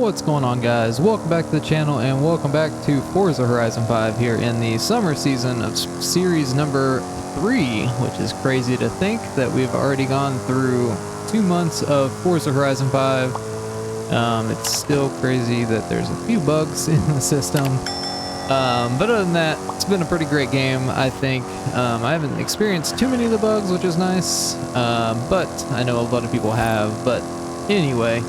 What's going on, guys? Welcome back to the channel and welcome back to Forza Horizon 5 here in the summer season of series number 3, which is crazy to think that we've already gone through 2 months of Forza Horizon 5. It's still crazy that there's a few bugs in the system. But other than that, it's been a pretty great game, I think. I haven't experienced too many of the bugs, which is nice, but I know a lot of people have. But anyway,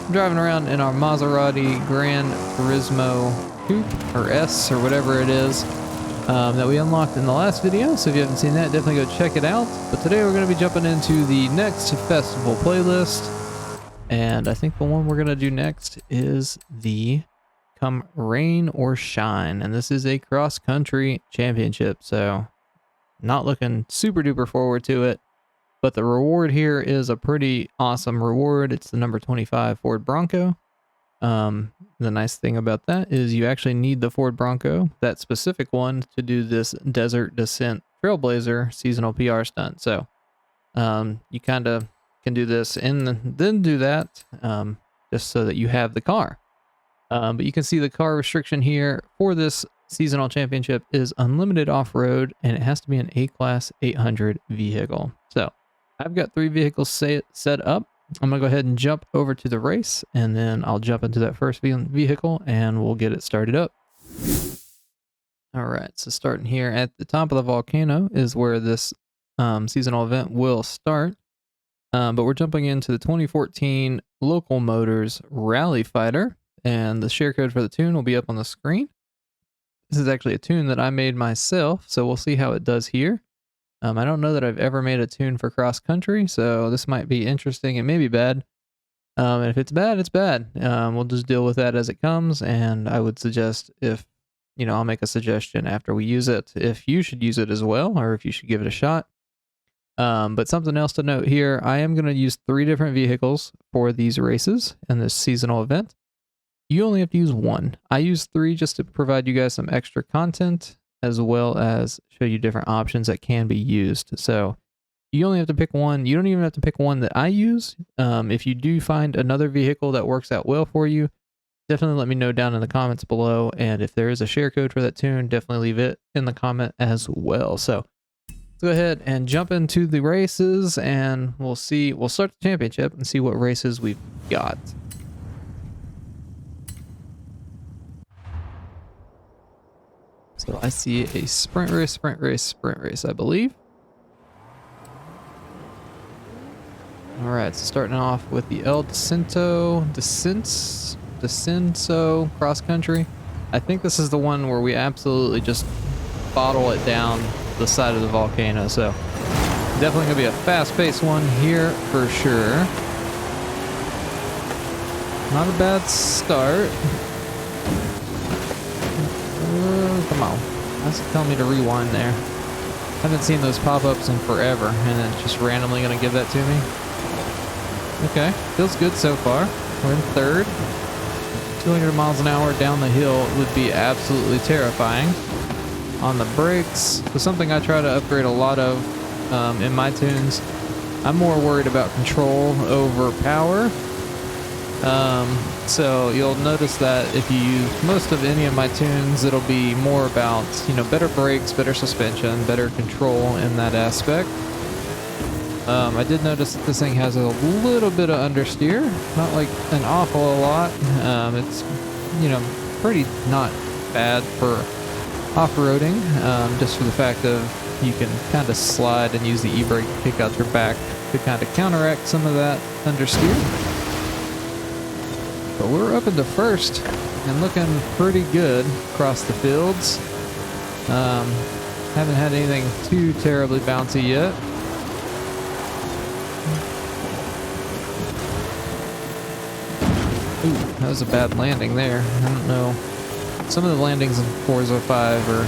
I'm driving around in our Maserati Gran Turismo Coupe, or S, or whatever it is, that we unlocked in the last video. So if you haven't seen that, definitely go check it out. But today we're going to be jumping into the next festival playlist. And I think the one we're going to do next is the Come Rain or Shine. And this is a cross-country championship. So not looking super duper forward to it. But the reward here is a pretty awesome reward. It's the number 25 Ford Bronco. The nice thing about that is you actually need the Ford Bronco, that specific one, to do this Desert Descent Trailblazer seasonal PR stunt. So you kind of can do this and then do that just so that you have the car. But you can see the car restriction here for this seasonal championship is unlimited off-road, and it has to be an A-Class 800 vehicle. So I've got 3 vehicles set up. I'm going to go ahead and jump over to the race, and then I'll jump into that first vehicle, and we'll get it started up. All right, so starting here at the top of the volcano is where this seasonal event will start. But we're jumping into the 2014 Local Motors Rally Fighter, and the share code for the tune will be up on the screen. This is actually a tune that I made myself, so we'll see how it does here. I don't know that I've ever made a tune for cross country, so this might be interesting. It may be bad. And if it's bad, it's bad. We'll just deal with that as it comes. And I would suggest if, I'll make a suggestion after we use it, if you should use it as well, or if you should give it a shot. But something else to note here, I am going to use 3 different vehicles for these races in this seasonal event. You only have to use 1. I use 3 just to provide you guys some extra content, as well as show you different options that can be used. So you only have to pick one. You don't even have to pick one that I use. If you do find another vehicle that works out well for you, definitely let me know down in the comments below. And if there is a share code for that tune, definitely leave it in the comment as well. So let's go ahead and jump into the races, and we'll start the championship and see what races we've got. So I see a sprint race, I believe. All right, so starting off with the El Descenso cross country. I think this is the one where we absolutely just bottle it down the side of the volcano. So definitely gonna be a fast-paced one here for sure. Not a bad start. Come on. That's telling me to rewind there. I haven't seen those pop-ups in forever, and it's just randomly going to give that to me. Okay, feels good so far. We're in 3rd. 200 miles an hour down the hill would be absolutely terrifying. On the brakes, so something I try to upgrade a lot of in my tunes. I'm more worried about control over power. So you'll notice that if you use most of any of my tunes, it'll be more about, better brakes, better suspension, better control in that aspect. I did notice that this thing has a little bit of understeer, not like an awful lot. It's, pretty not bad for off-roading, just for the fact of you can kind of slide and use the e-brake to kick out your back to kind of counteract some of that understeer. But we're up into 1st and looking pretty good across the fields. Haven't had anything too terribly bouncy yet. Ooh, that was a bad landing there. I don't know. Some of the landings in Forza 5 or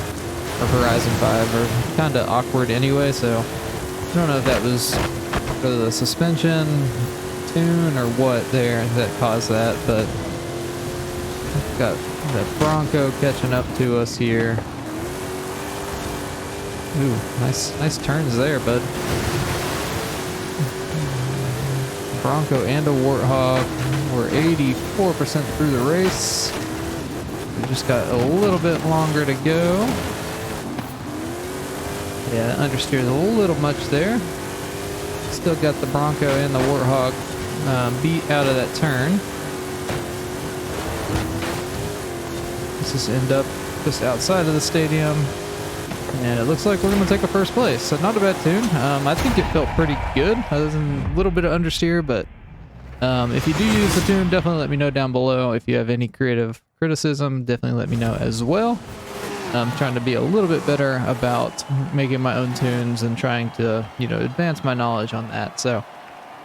Horizon 5 are kind of awkward anyway, so I don't know if that was for the suspension tune or what there that caused that, but we've got the Bronco catching up to us here. Ooh, nice turns there, bud. Bronco and a Warthog. We're 84% through the race. We just got a little bit longer to go. Yeah, that understeer's a little much there. Still got the Bronco and the Warthog beat out of that turn. Let's just end up just outside of the stadium. And it looks like we're going to take a first place. So not a bad tune. I think it felt pretty good, other than a little bit of understeer. But if you do use the tune, definitely let me know down below. If you have any creative criticism, definitely let me know as well. I'm trying to be a little bit better about making my own tunes and trying to, you know, advance my knowledge on that. So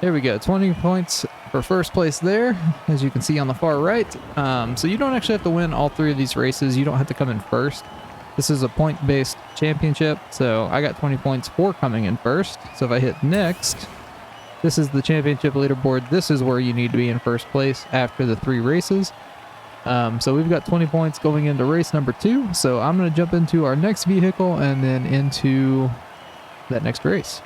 there we go. 20 points for first place there, as you can see on the far right. So you don't actually have to win all 3 of these races. You don't have to come in first. This is a point-based championship, so I got 20 points for coming in first. So if I hit next, this is the championship leaderboard. This is where you need to be in first place after the 3 races. So we've got 20 points going into race number 2. So I'm going to jump into our next vehicle and then into that next race.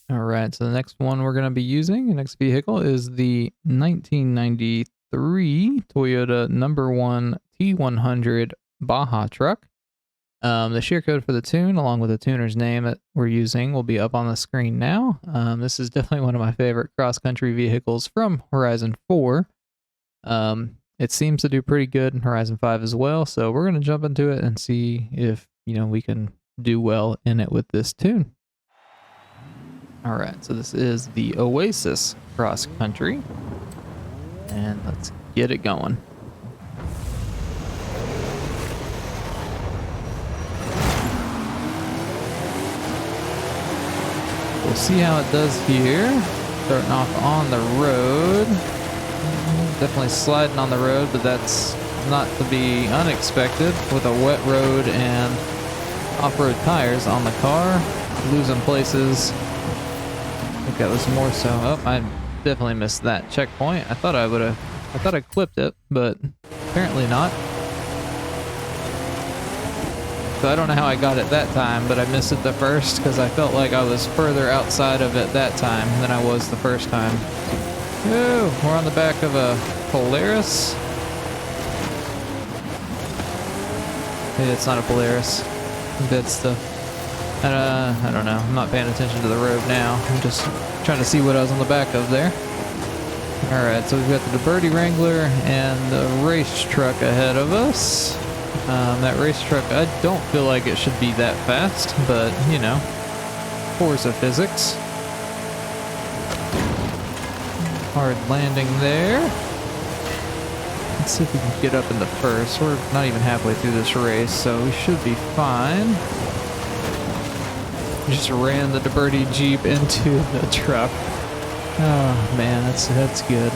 All right, so the next one we're going to be using, the next vehicle, is the 1993 Toyota number 1 T100 Baja truck. The share code for the tune, along with the tuner's name that we're using, will be up on the screen now. This is definitely one of my favorite cross-country vehicles from Horizon 4. It seems to do pretty good in Horizon 5 as well, so we're going to jump into it and see if, you know, we can do well in it with this tune. Alright, so this is the Oasis Cross Country, and let's get it going. We'll see how it does here. Starting off on the road. Definitely sliding on the road, but that's not to be unexpected with a wet road and off-road tires on the car. Losing places. I think that was more so. Oh, I definitely missed that checkpoint. I thought I clipped it, but apparently not. So I don't know how I got it that time, but I missed it the first because I felt like I was further outside of it that time than I was the first time. Oh, we're on the back of a Polaris. Maybe it's not a Polaris. That's the... I don't know. I'm not paying attention to the road now. I'm just trying to see what I was on the back of there. Alright, so we've got the DeBerti Wrangler and the race truck ahead of us. That race truck, I don't feel like it should be that fast, but, you know, Forza physics. Hard landing there. Let's see if we can get up in the first. We're not even halfway through this race, so we should be fine. Just ran the DeBerti Jeep into the truck. Oh man, that's good.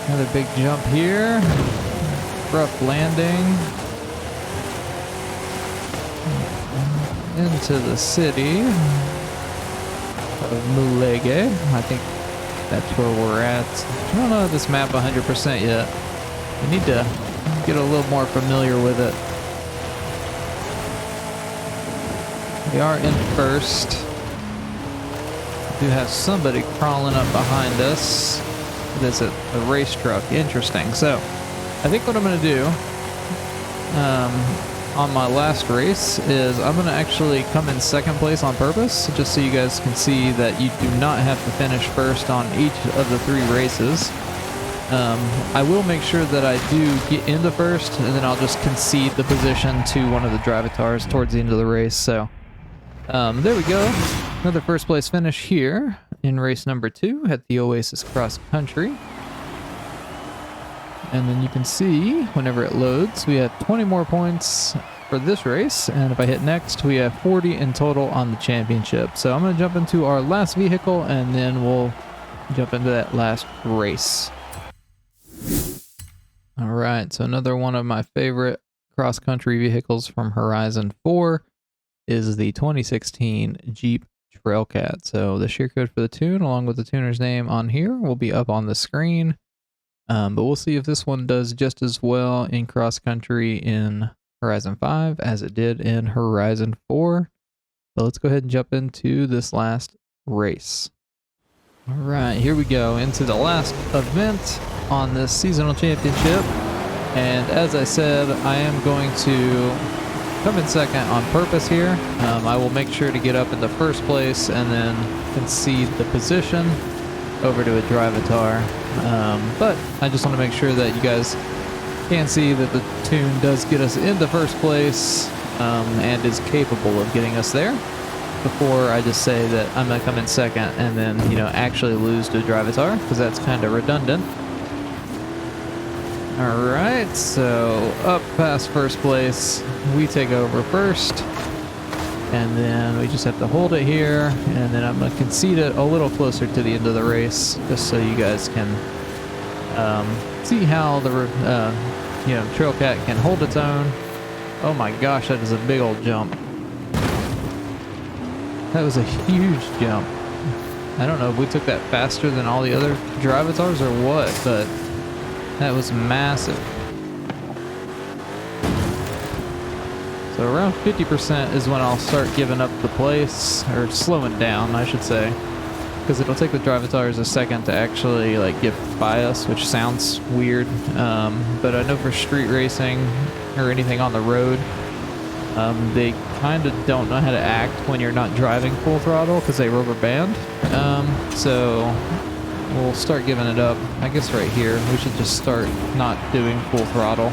Another big jump here. Rough landing. Into the city of Mulege. I think that's where we're at. I don't know this map 100% yet. We need to get a little more familiar with it. We are in first. We do have somebody crawling up behind us. That's a race truck. Interesting. So, I think what I'm going to do on my last race is I'm going to actually come in second place on purpose, just so you guys can see that you do not have to finish first on each of the 3 races. I will make sure that I do get into first, and then I'll just concede the position to one of the drivatars towards the end of the race. So, there we go. Another first place finish here in race number 2 at the Oasis Cross Country. And then you can see, whenever it loads, we have 20 more points for this race. And if I hit next, we have 40 in total on the championship. So I'm going to jump into our last vehicle, and then we'll jump into that last race. All right, so another one of my favorite cross-country vehicles from Horizon 4 is the 2016 Jeep Trailcat. So the share code for the tune, along with the tuner's name on here, will be up on the screen. But we'll see if this one does just as well in cross-country in Horizon 5 as it did in Horizon 4. So let's go ahead and jump into this last race. All right, here we go into the last event on this seasonal championship. And as I said, I am going to come in second on purpose here. I will make sure to get up in the first place and then concede the position over to a drivatar. But I just want to make sure that you guys can see that the tune does get us into first place and is capable of getting us there before I just say that I'm going to come in second and then, you know, actually lose to a drivatar, because that's kind of redundant. Alright, so up past first place, we take over first, and then we just have to hold it here, and then I'm going to concede it a little closer to the end of the race, just so you guys can see how the Trailcat can hold its own. Oh my gosh, that is a big old jump. That was a huge jump. I don't know if we took that faster than all the other drivatars or what, but that was massive. So around 50% is when I'll start giving up the place, or slowing down, I should say, because it'll take the drivatars a second to actually like get by us, which sounds weird. But I know for street racing or anything on the road, they kind of don't know how to act when you're not driving full throttle because they rubber band. So we'll start giving it up. I guess right here we should just start not doing full throttle.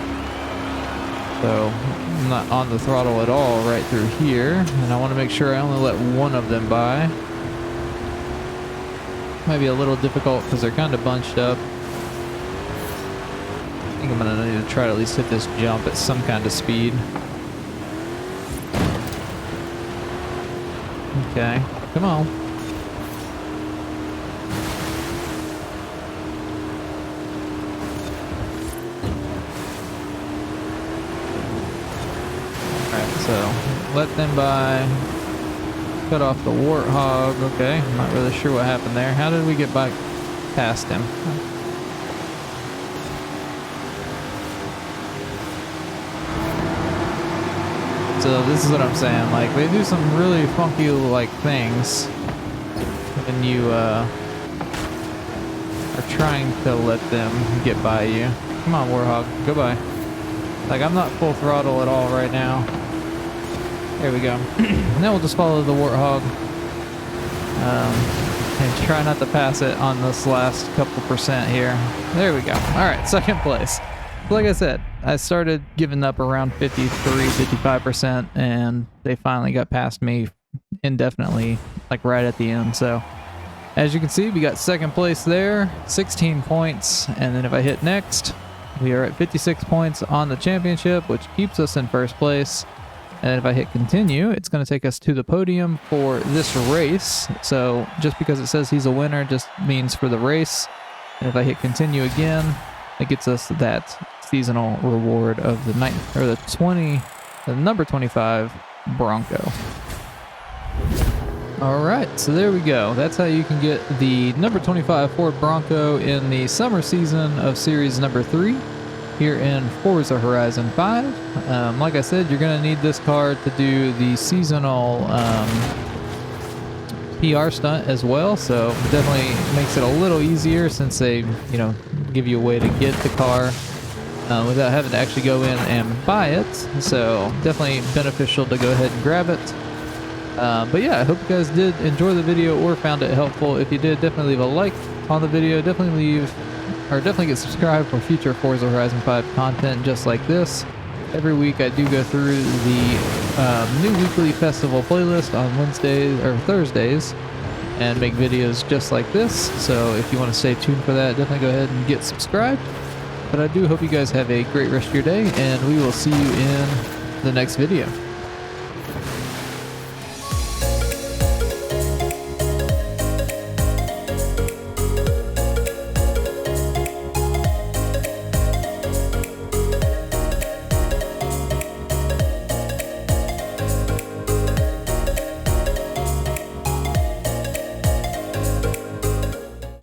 So I'm not on the throttle at all right through here, and I want to make sure I only let one of them by. Might be a little difficult because they're kind of bunched up. I think I'm gonna need to try to at least hit this jump at some kind of speed. Okay, come on. Alright, so let them by. Cut off the Warthog. Okay, I'm not really sure what happened there. How did we get back past him? So this is what I'm saying, like they do some really funky like things when you are trying to let them get by you. Come on, Warthog, go by. Like I'm not full throttle at all right now. There we go. And then we'll just follow the Warthog and try not to pass it on this last couple percent here. There we go. All right, second place. Like I said, I started giving up around 55%, and they finally got past me indefinitely, like right at the end. So as you can see, we got second place there, 16 points. And then if I hit next, we are at 56 points on the championship, which keeps us in first place. And if I hit continue, it's going to take us to the podium for this race. So just because it says he's a winner just means for the race. And if I hit continue again, it gets us that seasonal reward of the number 25 Bronco. All right, so there we go. That's how you can get the number 25 Ford Bronco in the summer season of series number 3. Here in Forza Horizon 5. Like I said, you're going to need this car to do the seasonal PR stunt as well, so definitely makes it a little easier since they, you know, give you a way to get the car without having to actually go in and buy it. So definitely beneficial to go ahead and grab it. But yeah, I hope you guys did enjoy the video or found it helpful. If you did, definitely leave a like on the video. Definitely get subscribed for future Forza Horizon 5 content just like this. Every week I do go through the new weekly festival playlist on Wednesdays or Thursdays and make videos just like this. So if you want to stay tuned for that, definitely go ahead and get subscribed. But I do hope you guys have a great rest of your day, and we will see you in the next video.